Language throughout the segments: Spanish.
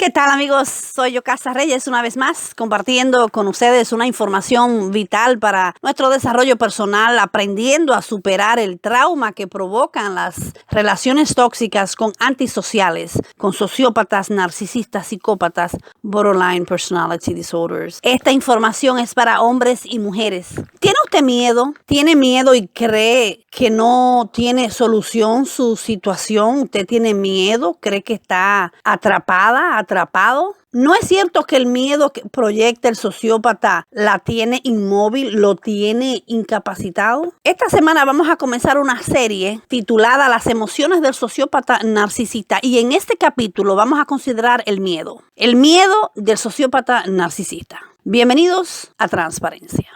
¿Qué tal, amigos? Soy Yocasta Reyes una vez más compartiendo con ustedes una información vital para nuestro desarrollo personal, aprendiendo a superar el trauma que provocan las relaciones tóxicas con antisociales, con sociópatas, narcisistas, psicópatas, borderline personality disorders. Esta información es para hombres y mujeres. ¿Tiene usted miedo? ¿Tiene miedo y cree que no tiene solución su situación? ¿Usted tiene miedo? ¿Cree que está atrapado? ¿No es cierto que el miedo que proyecta el sociópata la tiene inmóvil, lo tiene incapacitado? Esta semana vamos a comenzar una serie titulada Las emociones del sociópata narcisista, y en este capítulo vamos a considerar el miedo del sociópata narcisista. Bienvenidos a Transparencia.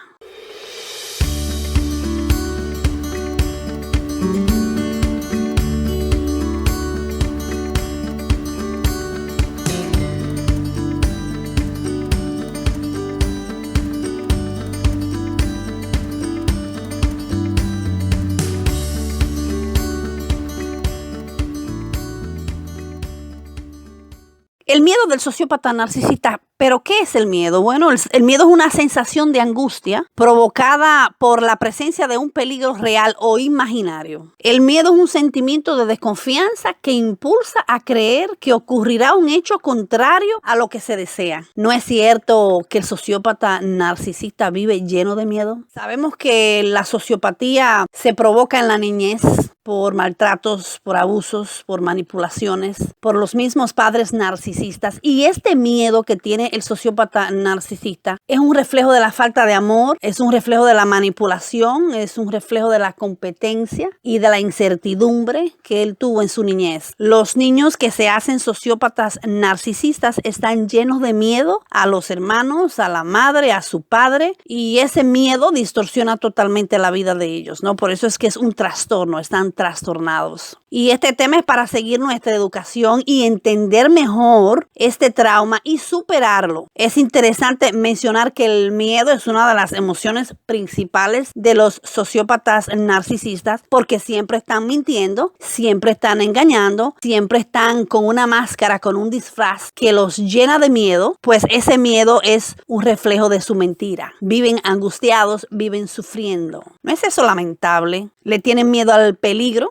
El miedo del sociópata narcisista. ¿Pero qué es el miedo? Bueno, el miedo es una sensación de angustia provocada por la presencia de un peligro real o imaginario. El miedo es un sentimiento de desconfianza que impulsa a creer que ocurrirá un hecho contrario a lo que se desea. ¿No es cierto que el sociópata narcisista vive lleno de miedo? Sabemos que la sociopatía se provoca en la niñez por maltratos, por abusos, por manipulaciones, por los mismos padres narcisistas. Y este miedo que tiene el sociópata narcisista es un reflejo de la falta de amor, es un reflejo de la manipulación, es un reflejo de la competencia y de la incertidumbre que él tuvo en su niñez. Los niños que se hacen sociópatas narcisistas están llenos de miedo a los hermanos, a la madre, a su padre, y ese miedo distorsiona totalmente la vida de ellos, ¿no? Por eso es que es un trastorno, están trastornados. Y este tema es para seguir nuestra educación y entender mejor este trauma y superarlo. Es interesante mencionar que el miedo es una de las emociones principales de los sociópatas narcisistas, porque siempre están mintiendo, siempre están engañando, siempre están con una máscara, con un disfraz que los llena de miedo, pues ese miedo es un reflejo de su mentira. Viven angustiados, viven sufriendo. ¿No es eso lamentable? Le tienen miedo al peligro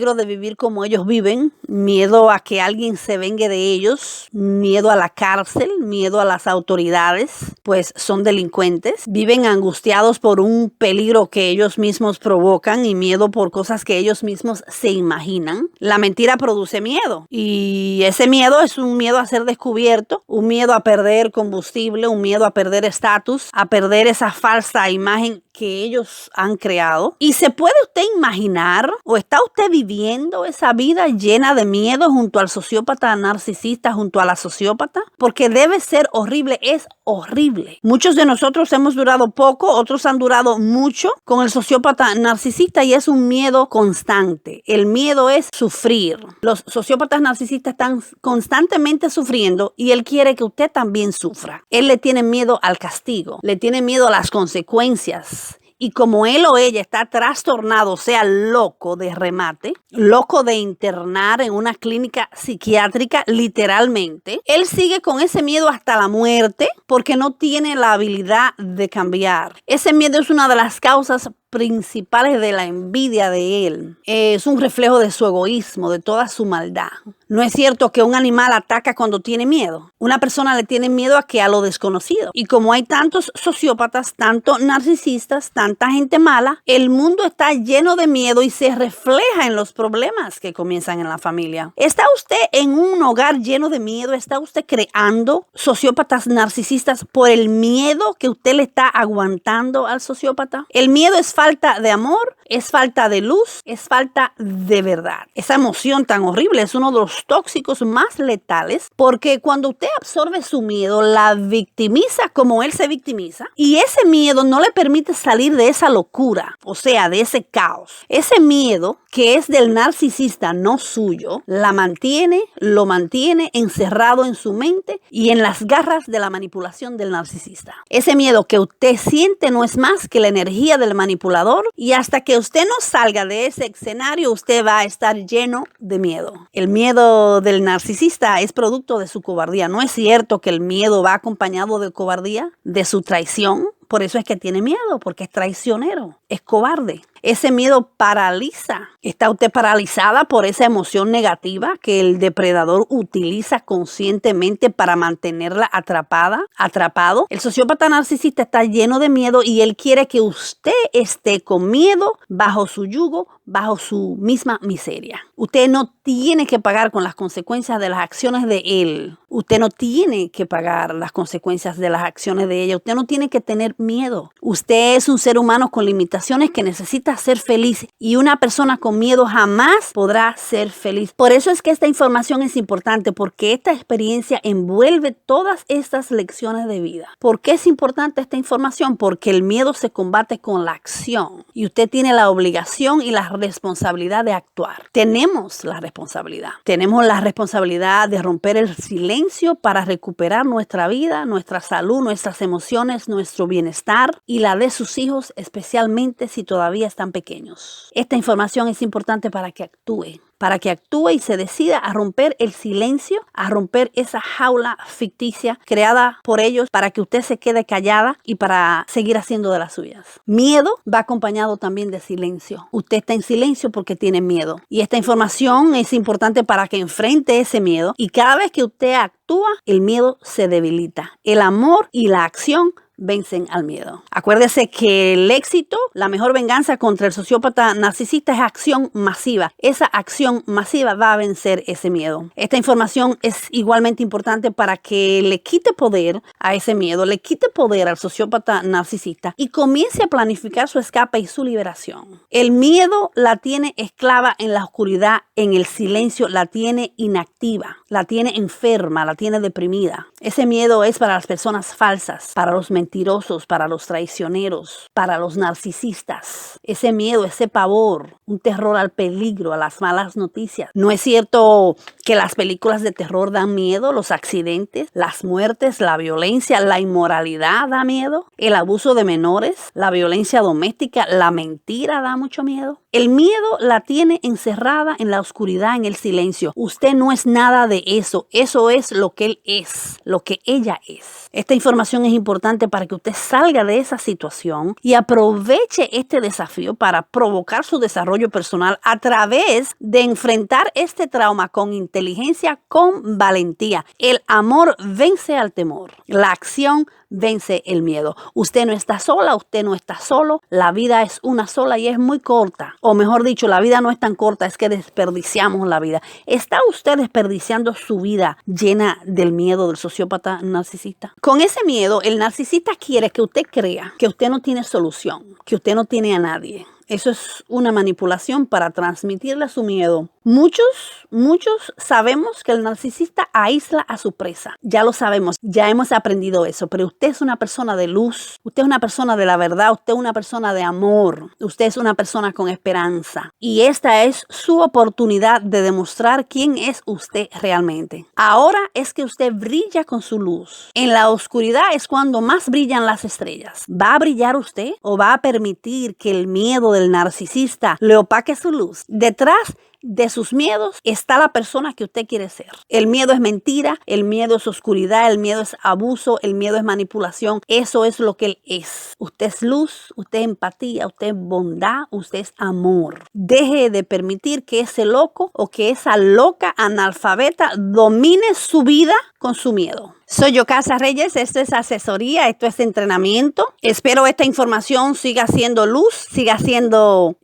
de vivir como ellos viven, miedo a que alguien se vengue de ellos, miedo a la cárcel, miedo a las autoridades, pues son delincuentes. Viven angustiados por un peligro que ellos mismos provocan y miedo por cosas que ellos mismos se imaginan. La mentira produce miedo, y ese miedo es un miedo a ser descubierto, un miedo a perder combustible, un miedo a perder estatus, a perder esa falsa imagen que ellos han creado. ¿Y se puede usted imaginar o está usted viviendo esa vida llena de miedo junto al sociópata narcisista, junto a la sociópata? Porque debe ser horrible, es horrible. Muchos de nosotros hemos durado poco, otros han durado mucho con el sociópata narcisista, y es un miedo constante. El miedo es sufrir. Los sociópatas narcisistas están constantemente sufriendo y él quiere que usted también sufra. Él le tiene miedo al castigo, le tiene miedo a las consecuencias. Y como él o ella está trastornado, o sea, loco de remate, loco de internar en una clínica psiquiátrica literalmente, él sigue con ese miedo hasta la muerte porque no tiene la habilidad de cambiar. Ese miedo es una de las causas principales de la envidia de él. Es un reflejo de su egoísmo, de toda su maldad. ¿No es cierto que un animal ataca cuando tiene miedo? Una persona le tiene miedo a lo desconocido. Y como hay tantos sociópatas, tantos narcisistas, tanta gente mala, el mundo está lleno de miedo y se refleja en los problemas que comienzan en la familia. ¿Está usted en un hogar lleno de miedo? ¿Está usted creando sociópatas narcisistas por el miedo que usted le está aguantando al sociópata? El miedo es falta de amor, es falta de luz, es falta de verdad. Esa emoción tan horrible es uno de los tóxicos más letales, porque cuando usted absorbe su miedo, la victimiza como él se victimiza, y ese miedo no le permite salir de esa locura, o sea, de ese caos. Ese miedo que es del narcisista, no suyo, lo mantiene encerrado en su mente y en las garras de la manipulación del narcisista. Ese miedo que usted siente no es más que la energía del manipulador, y hasta que usted no salga de ese escenario, usted va a estar lleno de miedo. El miedo miedo del narcisista es producto de su cobardía. ¿No es cierto que el miedo va acompañado de cobardía, de su traición? Por eso es que tiene miedo, porque es traicionero, es cobarde. Ese miedo paraliza. ¿Está usted paralizada por esa emoción negativa que el depredador utiliza conscientemente para mantenerla atrapado? El sociópata narcisista está lleno de miedo y él quiere que usted esté con miedo bajo su yugo, bajo su misma miseria. Usted no tiene que pagar con las consecuencias de las acciones de él. Usted no tiene que pagar las consecuencias de las acciones de ella. Usted no tiene que tener miedo. Usted es un ser humano con limitaciones que necesita ser feliz y una persona con miedo jamás podrá ser feliz. Por eso es que esta información es importante, porque esta experiencia envuelve todas estas lecciones de vida. ¿Por qué es importante esta información? Porque el miedo se combate con la acción y usted tiene la obligación y la responsabilidad de actuar. Tenemos la responsabilidad. Tenemos la responsabilidad de romper el silencio para recuperar nuestra vida, nuestra salud, nuestras emociones, nuestro bienestar y la de sus hijos, especialmente si todavía están pequeños. Esta información es importante para que actúe y se decida a romper el silencio, a romper esa jaula ficticia creada por ellos para que usted se quede callada y para seguir haciendo de las suyas. Miedo va acompañado también de silencio. Usted está en silencio porque tiene miedo. Y esta información es importante para que enfrente ese miedo y cada vez que usted actúa, el miedo se debilita. El amor y la acción vencen al miedo. Acuérdese que el éxito, la mejor venganza contra el sociópata narcisista es acción masiva. Esa acción masiva va a vencer ese miedo. Esta información es igualmente importante para que le quite poder a ese miedo, le quite poder al sociópata narcisista y comience a planificar su escape y su liberación. El miedo la tiene esclava en la oscuridad, en el silencio, la tiene inactiva, la tiene enferma, la tiene deprimida. Ese miedo es para las personas falsas, para los mentirosos, para los traicioneros, para los narcisistas. Ese miedo, ese pavor, un terror al peligro, a las malas noticias. ¿No es cierto que las películas de terror dan miedo? Los accidentes, las muertes, la violencia, la inmoralidad da miedo. El abuso de menores, la violencia doméstica, la mentira da mucho miedo. El miedo la tiene encerrada en la oscuridad, en el silencio. Usted no es nada de eso. Eso es lo que él es, lo que ella es. Esta información es importante para que usted salga de esa situación y aproveche este desafío para provocar su desarrollo personal a través de enfrentar este trauma con inteligencia, con valentía. El amor vence al temor. La acción vence el miedo. Usted no está sola, usted no está solo. La vida es una sola y es muy corta. O mejor dicho, la vida no es tan corta, es que desperdiciamos la vida. ¿Está usted desperdiciando su vida llena del miedo del sociópata narcisista? Con ese miedo, el narcisista quiere que usted crea que usted no tiene solución, que usted no tiene a nadie. Eso es una manipulación para transmitirle su miedo. Muchos sabemos que el narcisista aísla a su presa. Ya lo sabemos, ya hemos aprendido eso. Pero usted es una persona de luz, usted es una persona de la verdad, usted es una persona de amor, usted es una persona con esperanza. Y esta es su oportunidad de demostrar quién es usted realmente. Ahora es que usted brilla con su luz. En la oscuridad es cuando más brillan las estrellas. ¿Va a brillar usted o va a permitir que el miedo del narcisista le opaque su luz? Detrás de sus miedos está la persona que usted quiere ser. El miedo es mentira, el miedo es oscuridad, el miedo es abuso, el miedo es manipulación. Eso es lo que él es. Usted es luz, usted es empatía, usted es bondad, usted es amor. Deje de permitir que ese loco o que esa loca analfabeta domine su vida con su miedo. Soy Yocasta Reyes, esto es asesoría, esto es entrenamiento. Espero esta información siga siendo luz, siga siendo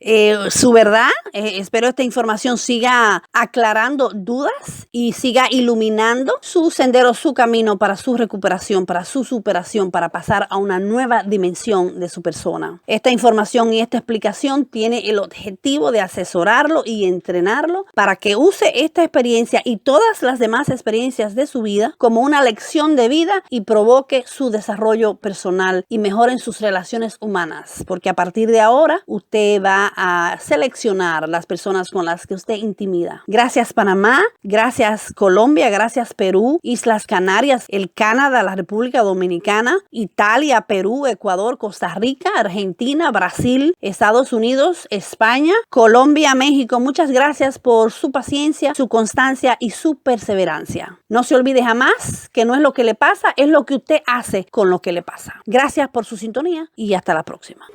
su verdad. Espero esta información siga aclarando dudas y siga iluminando su sendero, su camino para su recuperación, para su superación, para pasar a una nueva dimensión de su persona. Esta información y esta explicación tiene el objetivo de asesorarlo y entrenarlo para que use esta experiencia y todas las demás experiencias de su vida como una lección lección de vida y provoque su desarrollo personal y mejoren sus relaciones humanas, porque a partir de ahora usted va a seleccionar las personas con las que usted intimida. Gracias Panamá, gracias Colombia, gracias Perú, Islas Canarias, el Canadá, la República Dominicana, Italia, Perú, Ecuador, Costa Rica, Argentina, Brasil, Estados Unidos, España, Colombia, México. Muchas gracias por su paciencia, su constancia y su perseverancia. No se olvide jamás que no es lo que le pasa, es lo que usted hace con lo que le pasa. Gracias por su sintonía y hasta la próxima.